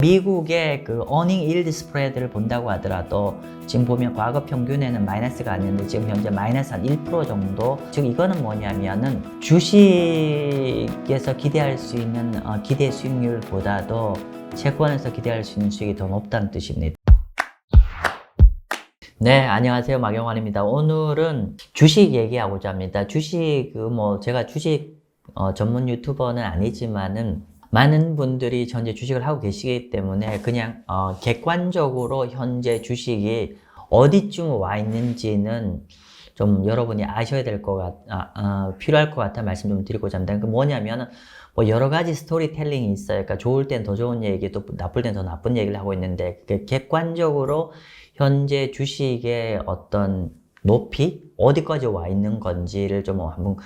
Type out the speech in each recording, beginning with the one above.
미국의 그 earning yield spread를 본다고 하더라도 지금 보면 과거 평균에는 마이너스가 아니었는데 지금 현재 마이너스 한 1% 정도. 즉 이거는 뭐냐면은 주식에서 기대할 수 있는 기대 수익률보다도 채권에서 기대할 수 있는 수익이 더 높다는 뜻입니다. 네, 안녕하세요. 마경환입니다. 오늘은 주식 얘기하고자 합니다. 주식 제가 주식 전문 유튜버는 아니지만은 많은 분들이 현재 주식을 하고 계시기 때문에 그냥 객관적으로 현재 주식이 어디쯤 와 있는지는 좀 여러분이 아셔야 될 필요할 것 같아 말씀 좀 드리고자 합니다. 그 뭐냐면은 뭐 여러 가지 스토리텔링이 있어요. 그러니까 좋을 땐 더 좋은 얘기, 또 나쁠 땐 더 나쁜 얘기를 하고 있는데 객관적으로 현재 주식의 어떤 높이 어디까지 와 있는 건지를 좀 한번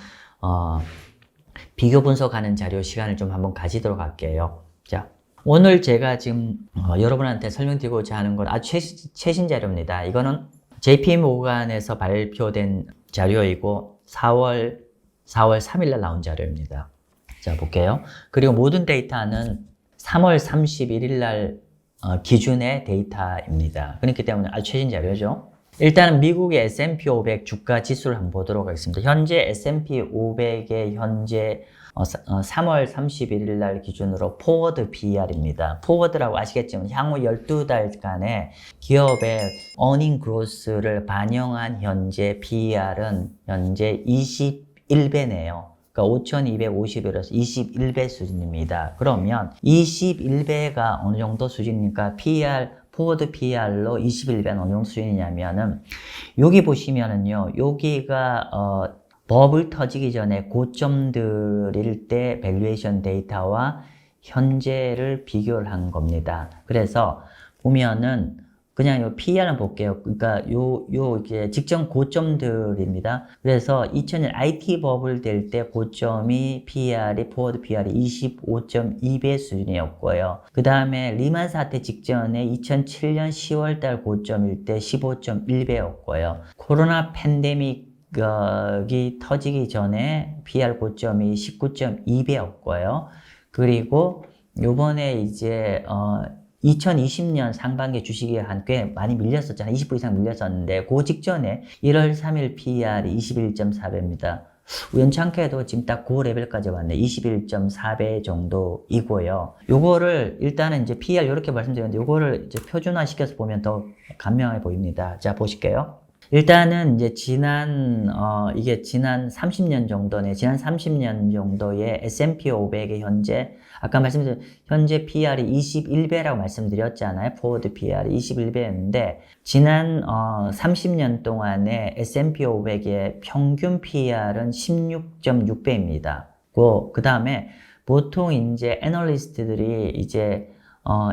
비교 분석하는 자료 시간을 좀 한번 가지도록 할게요. 자, 오늘 제가 지금 여러분한테 설명드리고자 하는 건 아주 최신 자료입니다. 이거는 JP 모간에서 발표된 자료이고 4월 3일 날 나온 자료입니다. 자, 볼게요. 그리고 모든 데이터는 3월 31일 날 기준의 데이터입니다. 그렇기 때문에 아주 최신 자료죠. 일단은 미국의 S&P 500 주가 지수를 한번 보도록 하겠습니다. 현재 S&P 500의 현재 3월 31일 날 기준으로 포워드 PER입니다. 포워드라고 아시겠지만 향후 12달간의 기업의 어닝 그로스를 반영한 현재 PER은 현재 21배네요. 그러니까 5250에서 21배 수준입니다. 그러면 21배가 어느 정도 수준입니까? 포워드 PER로 21배는 어느 정도 수준이냐면은 여기 보시면은요, 여기가 버블 터지기 전에 고점들일 때 밸류에이션 데이터와 현재를 비교를 한 겁니다. 그래서 보면은 그냥 요 PER을 볼게요. 그러니까 이게 직전 고점들입니다. 그래서 2000년 IT 버블 될 때 고점이 포워드 PER이 25.2배 수준이었고요. 그 다음에 리만 사태 직전에 2007년 10월 달 고점일 때 15.1배였고요. 코로나 팬데믹이 터지기 전에 PER 고점이 19.2배였고요. 그리고 요번에 이제 2020년 상반기 주식이 꽤 많이 밀렸었잖아요. 20% 이상 밀렸었는데 그 직전에 1월 3일 PER이 21.4배입니다. 우연찮게도 지금 딱 그 레벨까지 왔네. 21.4배 정도이고요. 요거를 일단은 이제 PER 이렇게 말씀드렸는데 요거를 이제 표준화 시켜서 보면 더 간명해 보입니다. 자, 보실게요. 일단은 이제 이게 지난 30년 정도네. 지난 30년 정도의 S&P 500의 아까 말씀드린 현재 PER이 21배라고 말씀드렸잖아요. 포워드 PER이 21배였는데, 지난 30년 동안의 S&P 500의 평균 PER은 16.6배입니다. 그 다음에 보통 이제 애널리스트들이 이제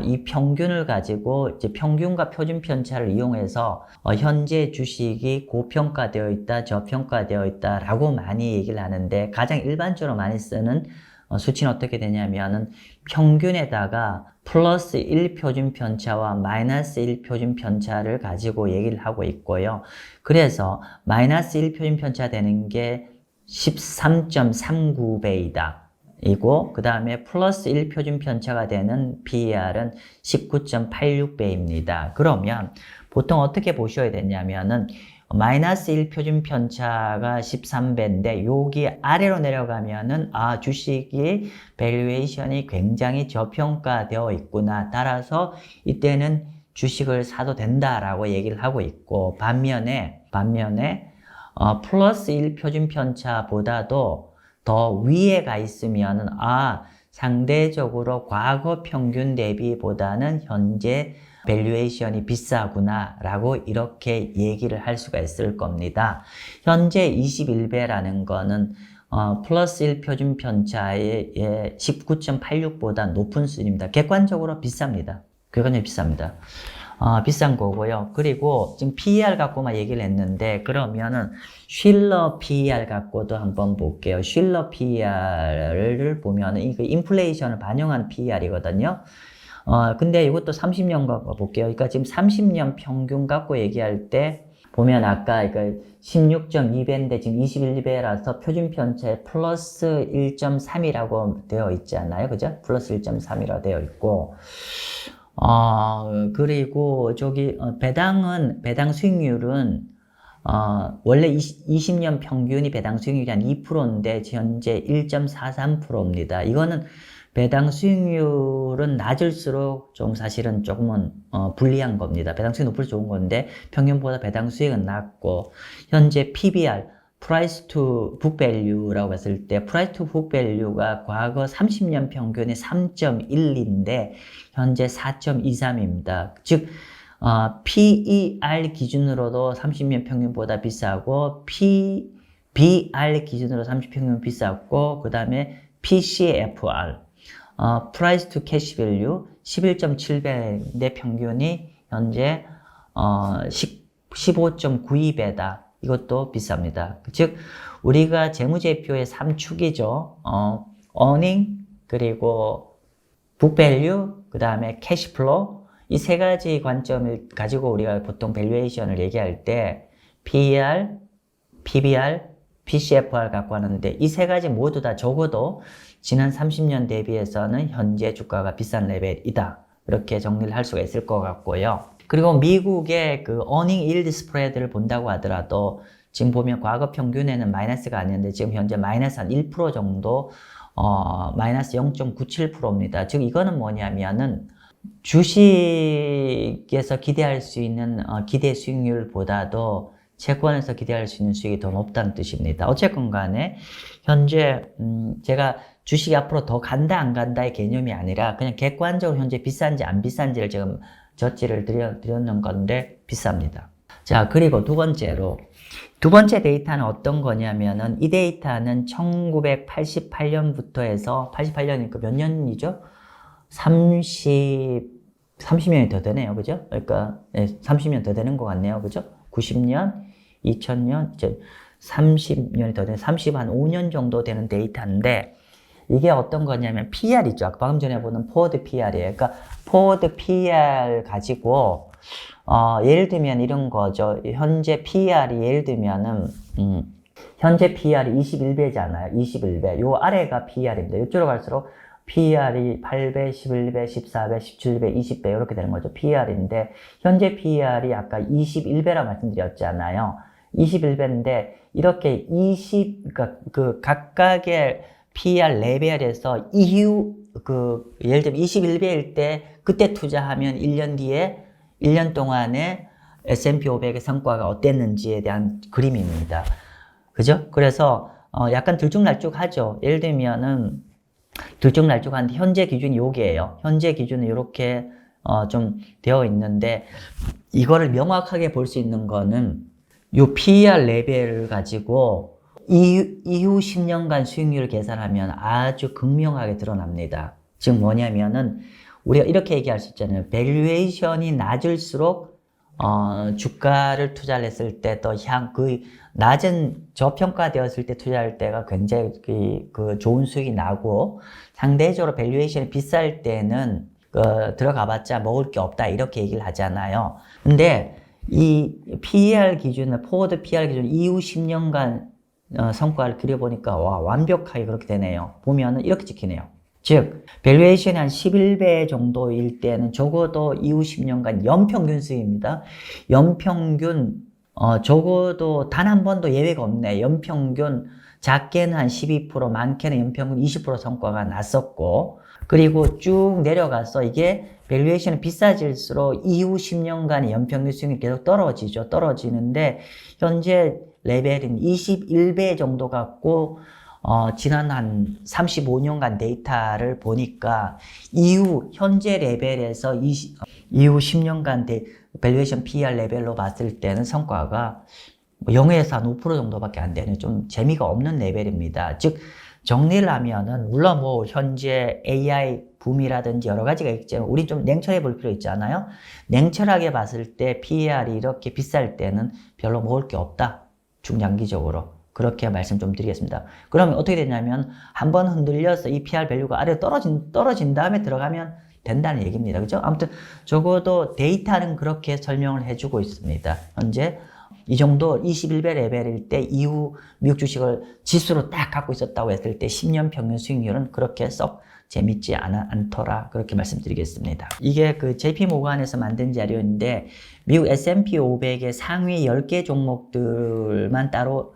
이 평균을 가지고 이제 평균과 표준 편차를 이용해서 현재 주식이 고평가되어 있다, 저평가되어 있다라고 많이 얘기를 하는데 가장 일반적으로 많이 쓰는 수치는 어떻게 되냐면은 평균에다가 플러스 1 표준 편차와 마이너스 1 표준 편차를 가지고 얘기를 하고 있고요. 그래서 마이너스 1 표준 편차 되는 게 13.39배이다. 그 다음에 플러스 1 표준 편차가 되는 PER은 19.86배입니다. 그러면 보통 어떻게 보셔야 되냐면은 마이너스 1 표준 편차가 13배인데 여기 아래로 내려가면은 주식이 밸류에이션이 굉장히 저평가되어 있구나. 따라서 이때는 주식을 사도 된다라고 얘기를 하고 있고 반면에 플러스 1 표준 편차보다도 더 위에 가 있으면은 상대적으로 과거 평균 대비보다는 현재 밸류에이션이 비싸구나 라고 이렇게 얘기를 할 수가 있을 겁니다. 현재 21배라는 거는 플러스 1 표준 편차의 19.86보다 높은 수준입니다. 객관적으로 비쌉니다. 비싼 거고요. 그리고 지금 PER 갖고만 얘기를 했는데 그러면은 쉴러 PER 갖고도 한번 볼게요. 쉴러 PER을 보면은 이거 인플레이션을 반영한 PER이거든요. 근데 이것도 30년 갖고 볼게요. 그러니까 지금 30년 평균 갖고 얘기할 때 보면 아까 그 16.2배인데 지금 21배라서 표준 편차에 플러스 1.3이라고 되어 있지 않나요? 그죠? 플러스 1.3이라고 되어 있고, 그리고 저기, 배당 수익률은, 원래 20년 평균이 배당 수익률이 한 2%인데, 현재 1.43%입니다. 이거는 배당 수익률은 낮을수록 좀 사실은 조금은 불리한 겁니다. 배당 수익이 높을수록 좋은 건데 평균보다 배당 수익은 낮고, 현재 PBR, Price to Book Value라고 봤을 때 Price to Book Value가 과거 30년 평균이 3.12인데 현재 4.23입니다. 즉 PER 기준으로도 30년 평균보다 비싸고 PBR 기준으로 30평균 비쌌고, 그 다음에 PCFR Price to Cash Value 11.7배인데 평균이 현재 15.92배다. 이것도 비쌉니다. 즉 우리가 재무제표의 3축이죠. earning, 그리고 book value, 그 다음에 cash flow, 이 세 가지 관점을 가지고 우리가 보통 밸류에이션을 얘기할 때 PER, PBR, PCFR 갖고 하는데, 이 세 가지 모두 다 적어도 지난 30년 대비해서는 현재 주가가 비싼 레벨이다. 이렇게 정리를 할 수가 있을 것 같고요. 그리고 미국의 그 earning yield spread를 본다고 하더라도 지금 보면 과거 평균에는 마이너스가 아니었는데 지금 현재 마이너스 한 1% 정도, 마이너스 0.97%입니다. 즉 이거는 뭐냐면은 주식에서 기대할 수 있는 기대 수익률보다도 채권에서 기대할 수 있는 수익이 더 높다는 뜻입니다. 어쨌건 간에 현재 제가 주식이 앞으로 더 간다 안 간다의 개념이 아니라 그냥 객관적으로 현재 비싼지 안 비싼지를 지금 저지를 드렸는 건데 비쌉니다. 자, 그리고 두 번째 데이터는 어떤 거냐면은, 이 데이터는 1988년부터 해서 88년이니까 몇 년이죠? 30년이 더 되네요. 그죠? 그러니까, 네, 30년 더 되는 것 같네요. 그죠? 90년, 2000년, 이제 30년이 더 되는, 5년 정도 되는 데이터인데, 이게 어떤 거냐면 PR이죠. 아까 방금 전에 보는 포워드 PR이에요. 그러니까 포워드 PR 가지고 예를 들면 이런 거죠. 현재 PR이 예를 들면은 현재 PR이 21배잖아요. 21배. 요 아래가 PR입니다. 이쪽으로 갈수록 PR이 8배, 11배, 14배, 17배, 20배 이렇게 되는 거죠. PR인데 현재 PR이 아까 21배라고 말씀드렸잖아요. 21배인데 이렇게 그러니까 그 각각의 PR 레벨에서 이후 예를 들면 21배일 때 그때 투자하면 1년 뒤에 1년 동안에 S&P 500의 성과가 어땠는지에 대한 그림입니다. 그죠? 그래서 약간 들쭉날쭉하죠. 예를 들면은 들쭉날쭉한데 현재 기준이 요게예요. 현재 기준은 이렇게 좀 되어 있는데, 이거를 명확하게 볼 수 있는 거는 요 PER 레벨을 가지고 이후 10년간 수익률을 계산하면 아주 극명하게 드러납니다. 즉 뭐냐면은 우리가 이렇게 얘기할 수 있잖아요. 밸류에이션이 낮을수록 주가를 투자를 했을 때 더 낮은 저평가되었을 때 투자할 때가 굉장히 그 좋은 수익이 나고, 상대적으로 밸류에이션이 비쌀 때는 들어가봤자 먹을 게 없다 이렇게 얘기를 하잖아요. 근데 이 PER 기준은 포워드 PER 기준 이후 10년간 성과를 그려보니까 와, 완벽하게 그렇게 되네요. 보면은 이렇게 찍히네요. 즉 밸류에이션이 한 11배 정도일 때는 적어도 이후 10년간 연평균 수익입니다. 연평균 적어도 단 한 번도 예외가 없네. 연평균 작게는 한 12%, 많게는 연평균 20% 성과가 났었고, 그리고 쭉 내려가서 이게 밸류에이션이 비싸질수록 이후 10년간의 연평균 수익이 계속 떨어지죠. 떨어지는데 현재 레벨은 21배 정도 갖고 지난 한 35년간 데이터를 보니까 현재 레벨에서 이후 10년간 밸류에이션 PER 레벨로 봤을 때는 성과가 0에서 한 5% 정도밖에 안 되는 좀 재미가 없는 레벨입니다. 즉 정리를 하면은 물론 뭐 현재 AI 붐이라든지 여러 가지가 있지만 우리 좀 냉철해 볼 필요 있잖아요. 냉철하게 봤을 때 PER이 이렇게 비쌀 때는 별로 먹을 게 없다. 중장기적으로. 그렇게 말씀 좀 드리겠습니다. 그러면 어떻게 되냐면 한번 흔들려서 이 PR 밸류가 아래로 떨어진 다음에 들어가면 된다는 얘기입니다. 그죠? 아무튼 적어도 데이터는 그렇게 설명을 해주고 있습니다. 현재 이 정도 21배 레벨일 때 이후 미국 주식을 지수로 딱 갖고 있었다고 했을 때 10년 평균 수익률은 그렇게 썩 재밌지 않더라. 그렇게 말씀드리겠습니다. 이게 그 JP 모간에서 만든 자료인데 미국 S&P 500의 상위 10개 종목들만 따로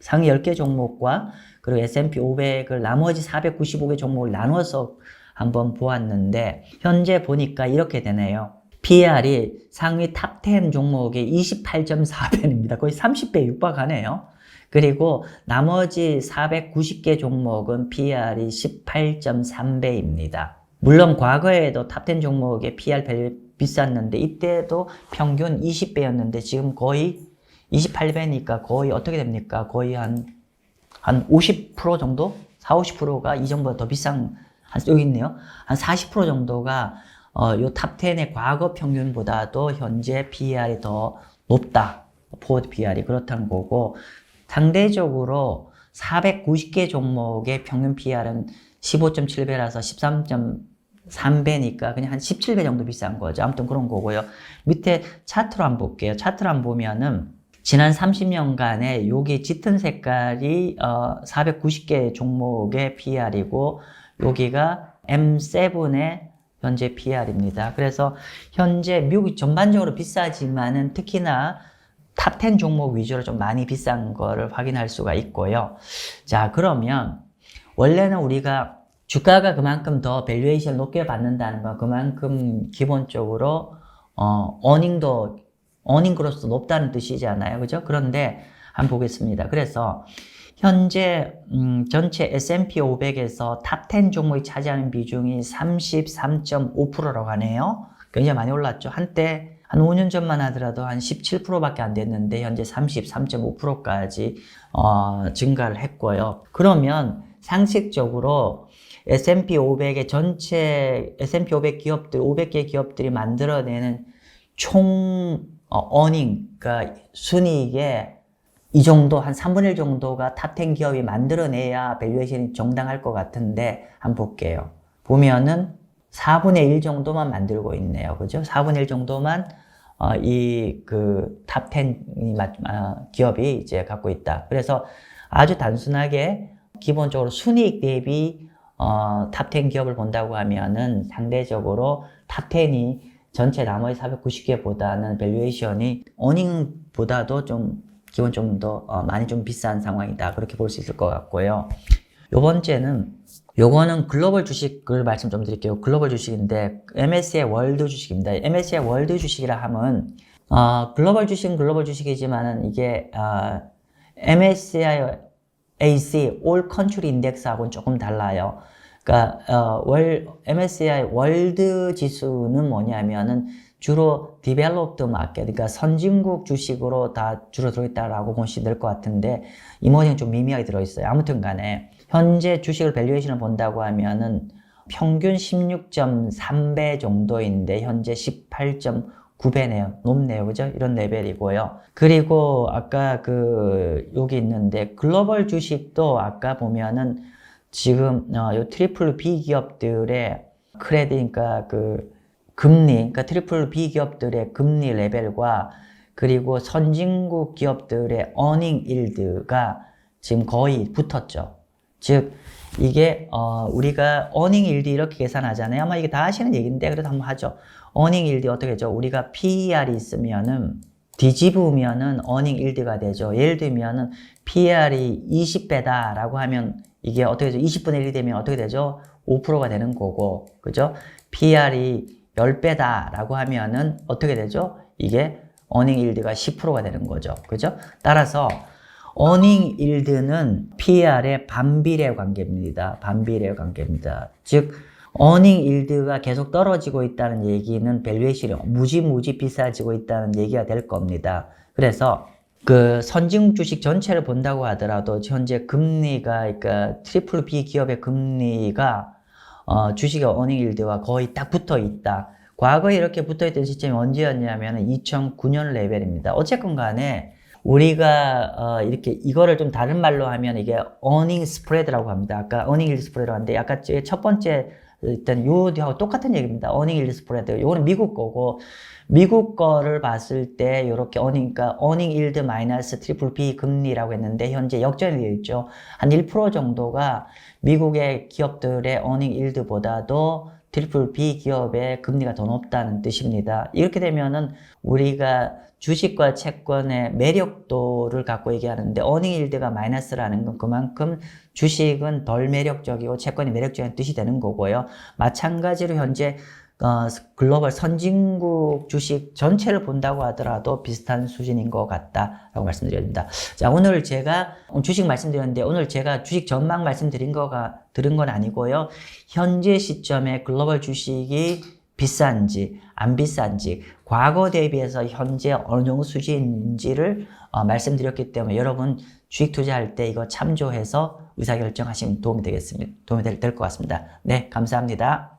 상위 10개 종목과 그리고 S&P 500을 나머지 495개 종목을 나눠서 한번 보았는데 현재 보니까 이렇게 되네요. PER이 상위 탑 10 종목의 28.4배입니다. 거의 30배 육박하네요. 그리고 나머지 490개 종목은 PER이 18.3배입니다. 물론 과거에도 탑 10 종목의 PER 밸류 비쌌는데 이때도 평균 20배였는데 지금 거의 28배니까 거의 어떻게 됩니까? 거의 한 50% 정도? 40, 50%가 이전보다 더 비싼, 여기 있네요. 한 40% 정도가 요 탑 10의 과거 평균보다도 현재 PER이 더 높다. 포워드 PER이 그렇다는 거고, 상대적으로 490개 종목의 평균 PER은 15.7배라서 13.3배니까 그냥 한 17배 정도 비싼 거죠. 아무튼 그런 거고요. 밑에 차트로 한번 볼게요. 차트로 한번 보면은 지난 30년간에 여기 짙은 색깔이 490개 종목의 PER이고 여기가 M7의 현재 PER입니다. 그래서 현재 미국이 전반적으로 비싸지만은 특히나 탑 10 종목 위주로 좀 많이 비싼 거를 확인할 수가 있고요. 자, 그러면 원래는 우리가 주가가 그만큼 더 밸류에이션을 높게 받는다는 건 그만큼 기본적으로 어닝그로서 높다는 뜻이잖아요. 그죠? 그런데 한번 보겠습니다. 그래서 현재 전체 S&P 500에서 탑 10 종목이 차지하는 비중이 33.5%라고 하네요. 굉장히 많이 올랐죠. 한때 한 5년 전만 하더라도 한 17%밖에 안 됐는데 현재 33.5%까지 증가를 했고요. 그러면 상식적으로 S&P 500의 전체 S&P 500 기업들, 500개 기업들이 만들어내는 총 그러니까 순이익의 이 정도, 한 3분의 1 정도가 탑 10 기업이 만들어내야 밸류에이션이 정당할 것 같은데 한번 볼게요. 보면은 4분의 1 정도만 만들고 있네요. 그죠? 4분의 1 정도만 탑 10 기업이 이제 갖고 있다. 그래서 아주 단순하게 기본적으로 순이익 대비 탑 10 기업을 본다고 하면은 상대적으로 탑 10이 전체 나머지 490개보다는 밸류에이션이 어닝보다도 좀 기본 좀 더 많이 좀 비싼 상황이다. 그렇게 볼 수 있을 것 같고요. 요거는 글로벌 주식을 말씀 좀 드릴게요. 글로벌 주식인데 MSCI 월드 주식입니다. MSCI 월드 주식이라 하면 글로벌 주식은 글로벌 주식이지만은 이게 MSCI AC All Country Index하고는 조금 달라요. 그러니까 MSCI 월드 지수는 뭐냐면은 주로 developed market, 그러니까 선진국 주식으로 다 주로 들어있다라고 보시면 될 것 같은데 이 모양이 좀 미미하게 들어있어요. 아무튼 간에 현재 주식을 밸류에이션을 본다고 하면은 평균 16.3배 정도인데 현재 18.9배네요. 높네요. 그죠? 이런 레벨이고요. 그리고 아까 여기 있는데 글로벌 주식도 아까 보면은 지금 요 트리플 B 기업들의 크레딧, 그러니까 금리, 그러니까 트리플 B 기업들의 금리 레벨과 그리고 선진국 기업들의 어닝 일드가 지금 거의 붙었죠. 즉 이게 우리가 어닝 일드 이렇게 계산하잖아요. 아마 이게 다 하시는 얘기인데 그래도 한번 하죠. 어닝 일드 어떻게 되죠? 우리가 PER이 있으면은 뒤집으면은 어닝 일드가 되죠. 예를 들면은 PER이 20배다 라고 하면 이게 어떻게 되죠? 20분의 1이 되면 어떻게 되죠? 5%가 되는 거고, 그죠? PER이 10배다 라고 하면은 어떻게 되죠? 이게 어닝 일드가 10%가 되는 거죠. 그죠? 따라서 어닝 일드는 PER의 반비례 관계입니다. 반비례 관계입니다. 즉 어닝 일드가 계속 떨어지고 있다는 얘기는 밸류에이션이 무지 비싸지고 있다는 얘기가 될 겁니다. 그래서 선진국 주식 전체를 본다고 하더라도 현재 금리가, 그러니까 트리플 B 기업의 금리가 주식의 어닝 일드와 거의 딱 붙어 있다. 과거에 이렇게 붙어 있던 시점이 언제였냐면 2009년 레벨입니다. 어쨌건 간에 우리가 이렇게 이거를 좀 다른 말로 하면 이게 어닝 스프레드라고 합니다. 아까 어닝 일드 스프레드라고 하는데 아까 첫 번째 일단 요하고 똑같은 얘기입니다. 어닝 일드 스프레드. 요거는 미국 거고, 미국 거를 봤을 때 요렇게 그러니까 어닝 일드 마이너스 트리플 B 금리라고 했는데 현재 역전이 되어 있죠. 한 1% 정도가 미국의 기업들의 어닝 일드보다도 트리플 B 기업의 금리가 더 높다는 뜻입니다. 이렇게 되면은 우리가 주식과 채권의 매력도를 갖고 얘기하는데 어닝 일드가 마이너스라는 건 그만큼 주식은 덜 매력적이고 채권이 매력적인 뜻이 되는 거고요. 마찬가지로 현재 글로벌 선진국 주식 전체를 본다고 하더라도 비슷한 수준인 것 같다라고 말씀드립니다. 자, 오늘 제가 주식 말씀드렸는데 오늘 제가 주식 전망 말씀드린 들은 건 아니고요. 현재 시점에 글로벌 주식이 비싼지 안 비싼지 과거 대비해서 현재 어느 정도 수준인지를 말씀드렸기 때문에 여러분 주식 투자할 때 이거 참조해서 의사결정하시면 도움이 될 것 같습니다. 네, 감사합니다.